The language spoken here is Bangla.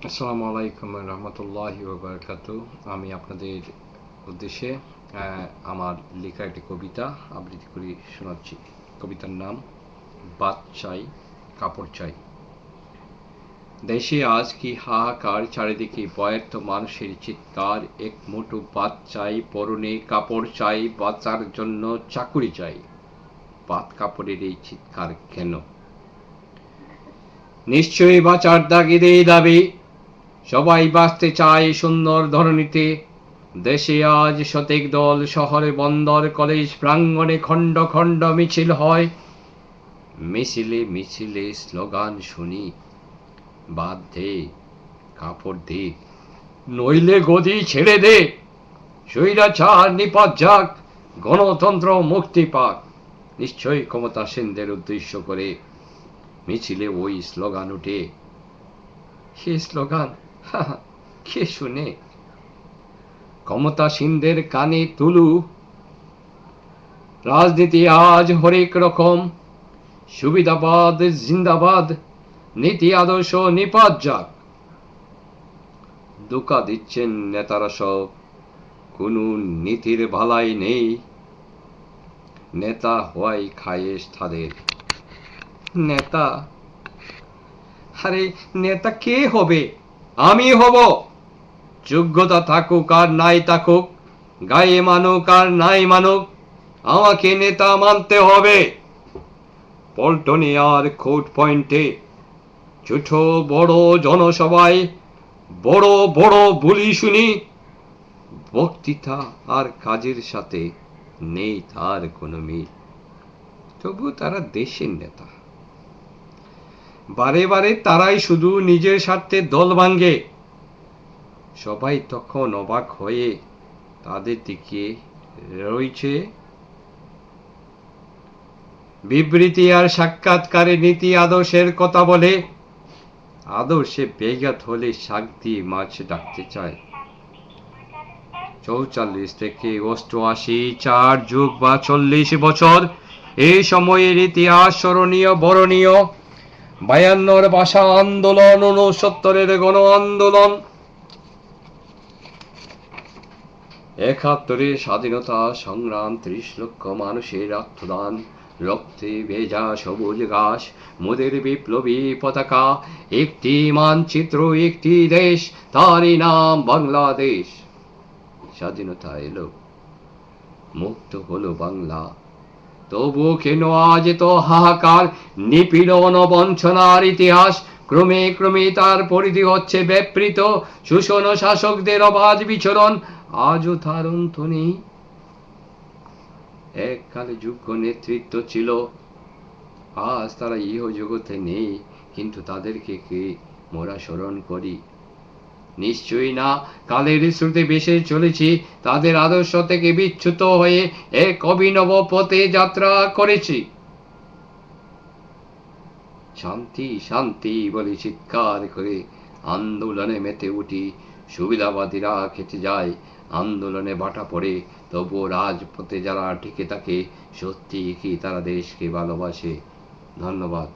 আসসালামু আলাইকুম রহমতুল্লাহি ওয়া বারাকাতু। আমি আপনাদের উদ্দেশ্যে আমার লেখা একটি কবিতা আবৃত্তি করে শোনাচ্ছি। কবিতার নাম বাত চাই, কাপড় চাই। দেশে আজ কি হাহাকার, চারিদিকে ব্যর্থ মানুষের চিৎকার। এক মুঠো ভাত চাই, পরনে কাপড় চাই, বাঁচার জন্য চাকুরি চাই। ভাত কাপড়ের এই চিৎকার কেন? নিশ্চয়ই বাঁচার তাগিদেই দাবি, সবাই বাঁচতে চায় সুন্দর ধরণীতে। দেশে আজ শতেক দল, শহরে বন্দর কলেজ প্রাঙ্গণে খণ্ড খণ্ড মিছিল হয়। মিছিলে মিছিলে স্লোগান শুনি, বাদ দে, কাপড় দে, নইলে গদি ছেড়ে দে। স্বৈরাচার নিপাত যাক, গণতন্ত্র মুক্তি পাক। নিশ্চয়ই ক্ষমতাসীনদের উদ্দেশ্য করে মিছিলে ওই স্লোগান উঠে। সে স্লোগান কে শুনে? ক্ষমতাসীনদের কানে তুলু, রাজনীতি আজ হরেক রকম। সুবিধাবাদ জিন্দাবাদ, নীতি আদর্শ নিপাত যাক। ধোঁকা দিচ্ছেন নেতারা সব, কোনো নীতির ভালাই নেই। নেতা হওয়াই খায়েশ তাদের। নেতা? আরে নেতা কে হবে? আমি হব। যোগ্যতা থাকুক আর নাই থাকুক, গায়ে মানুক আর নাই মানুক, আমাকে নেতা মানতে হবে। পল্টনে আর কোর্ট পয়েন্টে, ছোট বড় জনসভায় বড় বড় বুলি শুনি। বক্তৃতা আর কাজের সাথে নেই তার কোনো মিল। তবু তারা দেশের নেতা। বারে বারে তারাই শুধু নিজের স্বার্থে দল ভাঙ্গে। সবাই তখন অবাক হয়ে তাদের দিকে রয়েছে। বিবৃতি আর সাক্ষাৎকারে নীতি আদর্শের কথা বলে, আদর্শে বেঘাত হলে শাক দিয়ে মাছ ডাকতে চায়। ৪৪ থেকে ৮৮, ৪ যুগ বা ৪০ বছর, এই সময়ের ইতিহাস স্মরণীয় বরণীয়। ৫২-র ভাষা আন্দোলন, ৬৯-এর গণ আন্দোলন, ৭১-এর স্বাধীনতা সংগ্রাম, ৩০ লক্ষ মানুষের আত্মদান, রক্তে ভেজা সবুজ ঘাস, মোদের বিপ্লবী পতাকা, একটি মানচিত্র, একটি দেশ, তারই নাম বাংলাদেশ। স্বাধীনতা এলো, মুক্ত হলো বাংলা, তবু কেন আজ তো হাহাকার? নিপীড়ন বঞ্চনার ইতিহাস, ক্রমে ক্রমে তার পরিধি হচ্ছে ব্যাপৃত। শোষণ শাসকদের অবাধ বিচরণ, আজও তার অন্ত নেই। এককালে যোগ্য নেতৃত্ব ছিল, আজ তারা ইহ জগতে নেই। কিন্তু তাদেরকে কে মোরা স্মরণ করি? নিশ্চয়ই না। কালের স্রোতে ভেসে চলেছি, তাদের আদর্শ থেকে বিচ্যুত হয়ে এক অভিনব পথে যাত্রা করেছি। শান্তি শান্তি বলে চিৎকার করে আন্দোলনে মেতে উঠি। সুবিধাবাদীরা খেতে যায়, আন্দোলনে বাটা পড়ে, তবুও রাজপথে যারা টিকে থাকে, সত্যি কি তারা দেশকে ভালোবাসে? ধন্যবাদ।